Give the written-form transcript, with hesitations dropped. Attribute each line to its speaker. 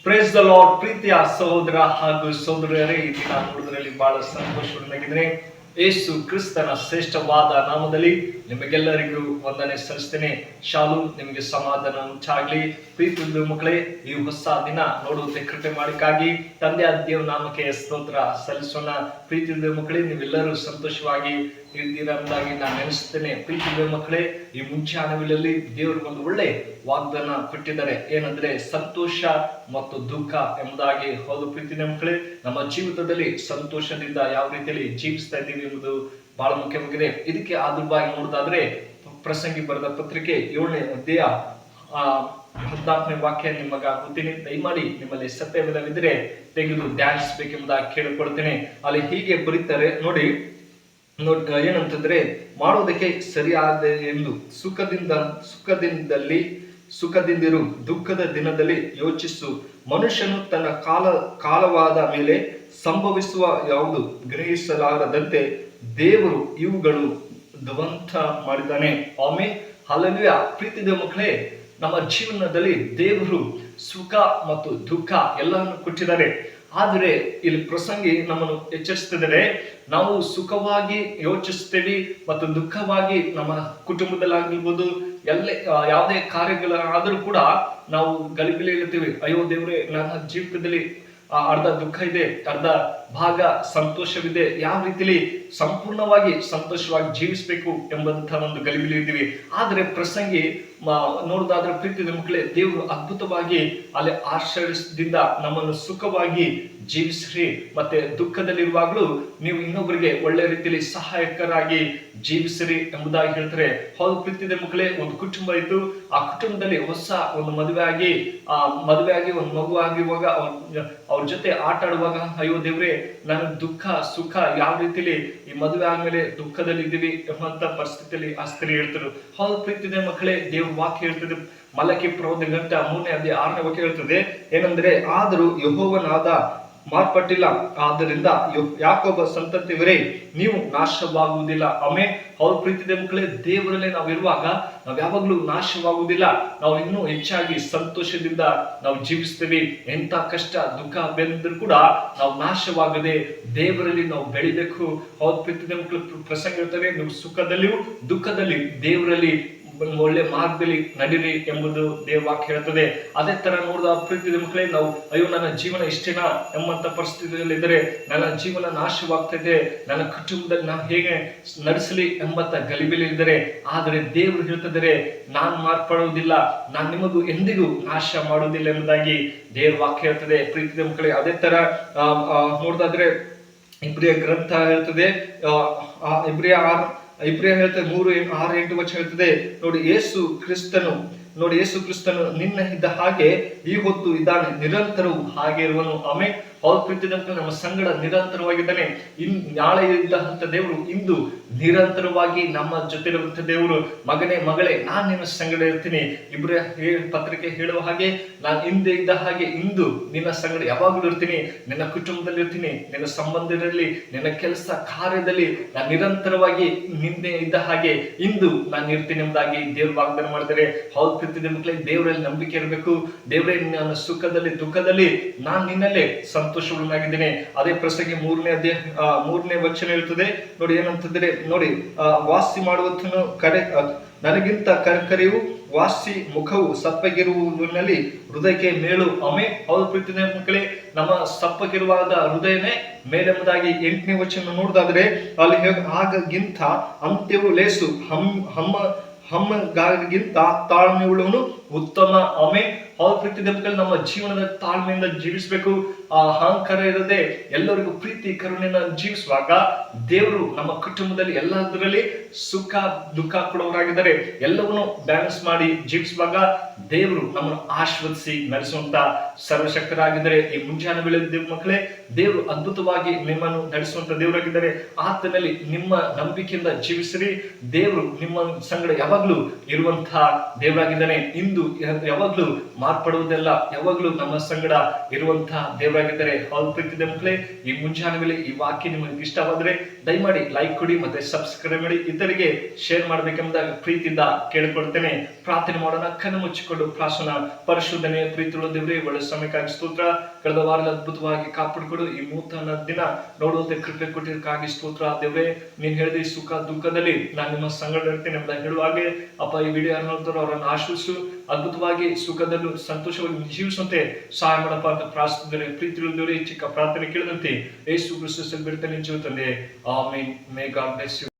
Speaker 1: Praise the lord. ಪ್ರೀತಿಯ ಸಹೋದರ ಹಾಗೂ ಸಹೋದರಿಯರೇ, ಈ ದಿನ ನೋಡುವುದರಲ್ಲಿ ಬಹಳ ಸಂತೋಷವಾಗಿದ್ದೇನೆ. ಯೇಸು ಕ್ರಿಸ್ತನ ಶ್ರೇಷ್ಠವಾದ ನಾಮದಲ್ಲಿ ನಿಮಗೆಲ್ಲರಿಗೂ ವಂದನೆ ಸಲ್ಲಿಸ್ತೇನೆ. ಶಾಲೂಮ್, ನಿಮಗೆ ಸಮಾಧಾನ ಉಂಟಾಗ್ಲಿ. ಪ್ರೀತಿ ಮಕ್ಕಳೇ, ಈ ಹೊಸ ದಿನ ನೋಡುವಂತೆ ಕೃಪೆ ಮಾಡಿಕ್ಕಾಗಿ ತಂದೆಯ ದೇವ ನಾಮಕ್ಕೆ ಸ್ತೋತ್ರ ಸಲ್ಲಿಸೋಣ. ಪ್ರೀತಿ ಮಕ್ಕಳೇ, ನೀವೆಲ್ಲರೂ ಸಂತೋಷವಾಗಿ ಇದ್ದೀರೆಂಬುದಾಗಿ ನಾನು ನೆನೆಸ್ತೇನೆ. ಪ್ರೀತಿ ಮಕ್ಕಳೇ, ಈ ಮುಂಚಾಣಗಳಲ್ಲಿ ದೇವರು ಒಂದು ಒಳ್ಳೆ ವಾಗ್ದಾನ ಕೊಟ್ಟಿದ್ದಾರೆ. ಏನಂದ್ರೆ ಸಂತೋಷ ಮತ್ತು ದುಃಖ ಎಂಬುದಾಗಿ. ಹೌದು ಪ್ರೀತಿ ಮಕ್ಕಳೇ, ನಮ್ಮ ಜೀವಿತದಲ್ಲಿ ಸಂತೋಷದಿಂದ ಯಾವ ರೀತಿಯಲ್ಲಿ ಜೀವಿಸ್ತಾ ಇದ್ದೀವಿ ಎಂಬುದು ಬಹಳ ಮುಖ್ಯವಾಗಿದೆ. ಇದಕ್ಕೆ ಆಧಾರವಾಗಿ ನೋಡೋದಾದ್ರೆ ಪ್ರಸಂಗಿ ಬರೆದ ಪತ್ರಿಕೆ 7ನೇ ಅಧ್ಯಾಯ 14ನೇ ವಾಕ್ಯ ನಿಮಗ ಗೊತ್ತೀನಿ. ದಯಮಾಡಿ ನಿಮ್ಮಲ್ಲಿ ಸತ್ಯವಿಲ್ಲವಿದ್ರೆ ತೆಗೆದು ಧ್ಯಾನಿಸಬೇಕೆಂಬುದಾಗಿ ಕೇಳಿಕೊಳ್ತೇನೆ. ಅಲ್ಲಿ ಹೀಗೆ ಬರೀತಾರೆ ನೋಡಿ. ಏನಂತಂದ್ರೆ, ಮಾಡುವುದಕ್ಕೆ ಸರಿಯಾದ ಎಂದು ಸುಖದಿಂದಿರು, ದುಃಖದ ದಿನದಲ್ಲಿ ಯೋಚಿಸು. ಮನುಷ್ಯನು ತನ್ನ ಕಾಲವಾದ ಮೇಲೆ ಸಂಭವಿಸುವ ಯಾವುದು ಗ್ರಹಿಸಲಾರದಂತೆ ದೇವರು ಇವುಗಳು ಧ್ವಂಸ ಮಾಡಿದ್ದಾನೆ. Amen, hallelujah. ಪ್ರೀತಿಯ ಮಕ್ಕಳೇ, ನಮ್ಮ ಜೀವನದಲ್ಲಿ ದೇವರು ಸುಖ ಮತ್ತು ದುಃಖ ಎಲ್ಲವನ್ನು ಕೊಟ್ಟಿದ್ದಾರೆ. ಆದರೆ ಇಲ್ಲಿ ಪ್ರಸಂಗಿ ನಮ್ಮನ್ನು ಎಚ್ಚರಿಸ್ತಿದ್ದಾರೆ. ನಾವು ಸುಖವಾಗಿ ಯೋಚಿಸ್ತೇವೆ ಮತ್ತು ದುಃಖವಾಗಿ ನಮ್ಮ ಕುಟುಂಬದಲ್ಲಾಗಿರ್ಬೋದು, ಯಾವುದೇ ಕಾರ್ಯಗಳಾದರೂ ಕೂಡ ನಾವು ಗಲಿಬಿಲಿ ಇರ್ತೀವಿ. ಅಯ್ಯೋ ದೇವ್ರೆ, ನನ್ನ ಜೀವಿತದಲ್ಲಿ ಅರ್ಧ ದುಃಖ ಇದೆ, ಅರ್ಧ ಭಾಗ ಸಂತೋಷವಿದೆ. ಯಾವ ರೀತಿಲಿ ಸಂಪೂರ್ಣವಾಗಿ ಸಂತೋಷವಾಗಿ ಜೀವಿಸಬೇಕು ಎಂಬಂತ ಒಂದು ಗಲಿಬಿಲಿ ಇದ್ದೀವಿ. ಆದ್ರೆ ಪ್ರಸಂಗಿ ನೋಡೋದಾದ್ರೆ ಪ್ರೀತಿಯ ಮಕ್ಕಳೇ, ದೇವರು ಅದ್ಭುತವಾಗಿ ಅಲ್ಲಿ ಆಶ್ಚರ್ಯದಿಂದ ನಮ್ಮನ್ನು ಸುಖವಾಗಿ ಜೀವಿಸ್ರಿ, ಮತ್ತೆ ದುಃಖದಲ್ಲಿರುವಾಗಲೂ ನೀವು ಇನ್ನೊಬ್ಬರಿಗೆ ಒಳ್ಳೆ ರೀತಿಯಲ್ಲಿ ಸಹಾಯಕರಾಗಿ ಜೀವಿಸ್ರಿ ಎಂಬುದಾಗಿ ಹೇಳ್ತಾರೆ. ಹೌದು ಪ್ರೀತಿಯ ಮಕ್ಕಳೇ, ಒಂದು ಕುಟುಂಬ ಇದ್ದು ಆ ಕುಟುಂಬದಲ್ಲಿ ಹೊಸ ಒಂದು ಮದುವೆ ಆಗಿ ಒಂದು ಮಗು ಆಗಿರುವಾಗ ಅವ್ರ ಜೊತೆ ಆಟ ಆಡುವಾಗ ಅಯ್ಯೋ ದೇವ್ರೆ, ನನ್ನ ದುಃಖ ಸುಖ ಯಾವ ರೀತಿಲಿ ಈ ಮದುವೆ ಆದ್ಮೇಲೆ ದುಃಖದಲ್ಲಿ ಇದ್ದೀವಿ ಎಂಬಂತ ಪರಿಸ್ಥಿತಿಯಲ್ಲಿ ಆ ಸ್ತ್ರೀ ಹೇಳ್ತಾರೆ. ಹೌದು ಪ್ರೀತಿಯ ಮಕ್ಕಳೇ, ದೇವ್ರ ವಾಕ್ಯ ಹೇಳ್ತದೆ. ಮಲಕಿ ಪ್ರವಾದಿ ಗ್ರಂಥ 3ನೇ ಅಧ್ಯಾಯ 6ನೇ ವಾಕ್ಯ ಹೇಳ್ತದೆ. ಏನಂದ್ರೆ, ಆದರೂ ಯೆಹೋವನಾದ ಮಾರ್ಪಟ್ಟಿಲ್ಲ, ಆದ್ದರಿಂದ ಯಾಕೋಬ ಸಂತತಿಯವರೇ ನೀವು ನಾಶವಾಗುವುದಿಲ್ಲ. ಆಮೆನ್. ಹೌದು ಪ್ರೀತಿಯ ಮಕ್ಕಳೇ, ದೇವರಲ್ಲೇ ನಾವು ಇರುವಾಗ ನಾವು ಯಾವಾಗ್ಲೂ ನಾಶವಾಗುವುದಿಲ್ಲ. ನಾವು ಇನ್ನೂ ಹೆಚ್ಚಾಗಿ ಸಂತೋಷದಿಂದ ನಾವು ಜೀವಿಸ್ತೇವೆ. ಎಂತ ಕಷ್ಟ ದುಃಖ ಬಂದರೂ ಕೂಡ ನಾವು ನಾಶವಾಗದೆ ದೇವರಲ್ಲಿ ನಾವು ಬೆಳಿಬೇಕು. ಹೌದು ಪ್ರೀತಿಯ ಮಕ್ಕಳು, ಪ್ರಸಂಗ ಇರ್ತದೆ, ನೀವು ಸುಖದಲ್ಲಿಯೂ ದುಃಖದಲ್ಲಿ ದೇವರಲ್ಲಿ ಒಳ್ಳೆ ಮಾರ್ಗದಲ್ಲಿ ನಡೀರಿ ಎಂಬುದು ದೇವವಾಕ್ಯ ಹೇಳ್ತದೆ. ಅದೇ ತರ ನೋಡಿದ ಪ್ರೀತಿಯ ಮಕ್ಕಳೇ, ನಾವು ಅಯ್ಯೋ ನನ್ನ ಜೀವನ ಇಷ್ಟೇನಾ ಎಂಬಂತ ಪರಿಸ್ಥಿತಿಯಲ್ಲಿ ಇದ್ದರೆ, ನನ್ನ ಜೀವನ ನಾಶವಾಗ್ತಿದೆ, ನನ್ನ ಕುಟುಂಬದಲ್ಲಿ ನಾನು ಹೇಗೆ ನಡೆಸಲಿ ಎಂಬಂತ ಗಲಿಬಿಲಿ ಇದ್ದರೆ, ಆದರೆ ದೇವರು ಹೇಳ್ತಿದ್ದಾರೆ, ನಾನು ಮಾರ್ಪಡುವುದಿಲ್ಲ, ನಾನು ನಿಮಗೂ ಎಂದಿಗೂ ನಾಶ ಮಾಡುವುದಿಲ್ಲ ಎಂಬುದಾಗಿ ದೇವ್ರ ವಾಕ್ಯ ಹೇಳ್ತದೆ. ಪ್ರೀತಿಯ ಮಕ್ಕಳೇ, ಅದೇ ತರ ನೋಡೋದಾದ್ರೆ ಇಬ್ರಿಯ ಗ್ರಂಥ ಹೇಳ್ತದೆ, ಇಬ್ರಿಯ ಹೇಳ್ತದೆ 3:6-8 ವಚನ ಹೇಳ್ತದೆ ನೋಡಿ. ಯೇಸು ಕ್ರಿಸ್ತನು ನಿನ್ನ ಇದ್ದ ಹಾಗೆ ಈ ಹೊತ್ತು ಇದ್ದಾನೆ, ನಿರಂತರವೂ ಹಾಗೆ ಇರುವನು. ಆಮೆನ್. ಅವ್ರ ಪ್ರೀತಿಯ ನಮ್ಮ ಸಂಗಡ ನಿರಂತರವಾಗಿದ್ದಾನೆ. ನಾಳೆ ಇದ್ದಂತ ದೇವರು ಇಂದು ನಿರಂತರವಾಗಿ ನಮ್ಮ ಜೊತೆ ಇರುವಂತ ದೇವರು. ಮಗನೇ ಮಗಳೇ, ನಾನು ನಿನ್ನ ಸಂಗಡ ಇರ್ತೀನಿ. ಇಬ್ರ ಪತ್ರಿಕೆ ಹೇಳುವ ಹಾಗೆ, ನಾನು ಹಿಂದೆ ಇದ್ದ ಹಾಗೆ ಇಂದು ನಿನ್ನ ಸಂಗಡ ಯಾವಾಗಲೂ ಇರ್ತೀನಿ. ನಿನ್ನ ಕುಟುಂಬದಲ್ಲಿ ಇರ್ತೀನಿ, ನಿನ್ನ ಸಂಬಂಧದಲ್ಲಿ, ನಿನ್ನ ಕೆಲಸ ಕಾರ್ಯದಲ್ಲಿ ನಾನು ನಿರಂತರವಾಗಿ ನಿನ್ನೆ ಇದ್ದ ಹಾಗೆ ಇಂದು ನಾನು ಇರ್ತೀನಿ ಎಂಬುದಾಗಿ ದೇವ್ರು ವಾಗ್ದಾನ ಮಾಡ್ತಾರೆ. ಹೌದು ಪ್ರೀತಿಯ ಮಕ್ಕಳೇ, ದೇವರಲ್ಲಿ ನಂಬಿಕೆ ಇರಬೇಕು. ದೇವರೇ, ನನ್ನ ಸುಖದಲ್ಲಿ ದುಃಖದಲ್ಲಿ ನಾನು ನಿನ್ನಲ್ಲೇ ಸಂತೋಷವಾಗಿದ್ದೇನೆ. ಅದೇ ಪ್ರಸಂಗಿ 3ನೇ ಅಧ್ಯಾಯ 3ನೇ ವಚನ ಹೇಳ್ತದೆ ನೋಡಿ. ಏನಂತಂದ್ರೆ ನೋಡಿ, ವಾಸಿ ಮಾಡುವತನು ನನಗಿಂತ ಕರೆಯು, ವಾಸಿ ಮುಖವು ಸಪ್ಪಗಿರುವುದರಲ್ಲಿ ಹೃದಯಕ್ಕೆ ಮೇಲು. ಆಮೆನ್. ಹೌದು ಪ್ರೀತಿಯ ಮಕ್ಕಳೇ, ನಮ್ಮ ಸಪ್ಪಗಿರುವಾದ ಹೃದಯನೇ ಮೇಲೆಂಬುದಾಗಿ 8ನೇ ವಚನ ನೋಡೋದಾದ್ರೆ ಅಲ್ಲಿ ಆಗಿಂತ ಅಂತ್ಯವು ಲೇಸು, ಹಮ್ಮಗಾಗಿಂತ ತಾಳ್ಮೆ ಉಳ್ಳವನು ಉತ್ತಮ. ಆಮೆನ್. ಹೌದು ಪ್ರೀತಿಯ ಮಕ್ಕಳು, ನಮ್ಮ ಜೀವನದ ತಾಳ್ಮೆಯಿಂದ ಜೀವಿಸಬೇಕು. ಅಹಂಕಾರ ಇರದೆ ಎಲ್ಲರಿಗೂ ಪ್ರೀತಿ ಕರುಣೆಯಿಂದ ಜೀವಿಸುವಾಗ ದೇವರು ನಮ್ಮ ಕುಟುಂಬದಲ್ಲಿ ಎಲ್ಲದರಲ್ಲಿ ಸುಖ ದುಃಖ ಕೊಡುವವರಾಗಿದ್ದಾರೆ. ಎಲ್ಲವನ್ನು ಬ್ಯಾಲೆನ್ಸ್ ಮಾಡಿ ಜೀವಿಸುವಾಗ ದೇವರು ನಮ್ಮನ್ನು ಆಶೀರ್ವದಿಸಿ ನಡೆಸುವಂತ ಸರ್ವಶಕ್ತರಾಗಿದ್ದಾರೆ. ಈ ಮುಂಜಾನೆ ವೇಳೆ ಮಕ್ಕಳೇ, ದೇವರು ಅದ್ಭುತವಾಗಿ ನಿಮ್ಮನ್ನು ನಡೆಸುವಂತ ದೇವರಾಗಿದ್ದಾರೆ. ಆತನಲ್ಲಿ ನಿಮ್ಮ ನಂಬಿಕೆಯಿಂದ ಜೀವಿಸಿರಿ. ದೇವರು ನಿಮ್ಮ ಸಂಗಡ ಯಾವಾಗ್ಲೂ ಇರುವಂತಹ ದೇವರಾಗಿದ್ದಾನೆ. ಇಂದು ಯಾವಾಗ್ಲೂ ಮಾರ್ಪಡುವುದೆಲ್ಲ ಯಾವಾಗಲೂ ನಮ್ಮ ಸಂಗಡ ಇರುವಂತಹ ದೇವರಾಗಿದ್ದಾರೆ. ಪ್ರೀತಿದೆ ಮಕ್ಕಳೇ, ಈ ಮುಂಜಾನೆ ವೇಳೆ ಈ ವಾಕ್ಯ ನಿಮಗೆ ಇಷ್ಟವಾದ್ರೆ ದಯಮಾಡಿ ಲೈಕ್ ಕೊಡಿ ಮತ್ತೆ ಸಬ್ಸ್ಕ್ರೈಬ್ ಮಾಡಿ, ಇತರಿಗೆ ಶೇರ್ ಮಾಡಬೇಕೆಂಬುದಾಗಿ ಪ್ರೀತಿಯಿಂದ ಕೇಳಿಕೊಳ್ತೇನೆ. ಪ್ರಾರ್ಥನೆ ಮಾಡೋಣ. ಕಣ್ಣು ಮುಚ್ಚಿಕೊಂಡು ಪ್ರಾರ್ಥನಾ. ಪರಿಶುದ್ಧನೇ ಪ್ರೀತಿಯುಳ್ಳ ದೇವರೇ, ಒಳ್ಳೆ ಸಮಯಕ್ಕಾಗಿ ಸ್ತೋತ್ರ. ಕಳೆದ ವಾರದ ಅದ್ಭುತವಾಗಿ ಕಾಪಾಡಿಕೊಡು. ಈ ನೂತನ ದಿನ ನೋಡುವಂತೆ ಕೃಪೆ ಕೊಟ್ಟಿದ್ದಕ್ಕಾಗಿ ಸ್ತೋತ್ರ ದೇವರೇ. ನೀನ್ ಹೇಳಿದ ಸುಖ ದುಃಖದಲ್ಲಿ ನಾನು ನಿಮ್ಮ ಸಂಗಡ ಇರ್ತೇನೆ ಎಂಬುದಾಗಿ ಹೇಳುವಾಗೆ ಅಪ್ಪ, ಈ ವಿಡಿಯೋ ನೋಡ್ತಾರೋ ಅವರನ್ನು ಆಶೀರ್ವಿಸು. ಅದ್ಭುತವಾಗಿ ಸುಖದಲ್ಲೂ ಸಂತೋಷವಾಗಿ ಜೀವಿಸುವಂತೆ ಸಹಾಯ ಮಾಡಪ್ಪ ಅಂತ ಪ್ರಾರ್ಥಿಸಿದರೆ ಪ್ರೀತಿಯುಳ್ಳ ದೇವರೇ, ಚಿಕ್ಕ ಪ್ರಾರ್ಥನೆ ಕೇಳಿದಂತೆ ಯೇಸು ಕ್ರಿಸ್ತನಲ್ಲಿ ಬಿಡ್ತಾನೆ ಜೀವ ತಂದೆ. Amen. May God bless you.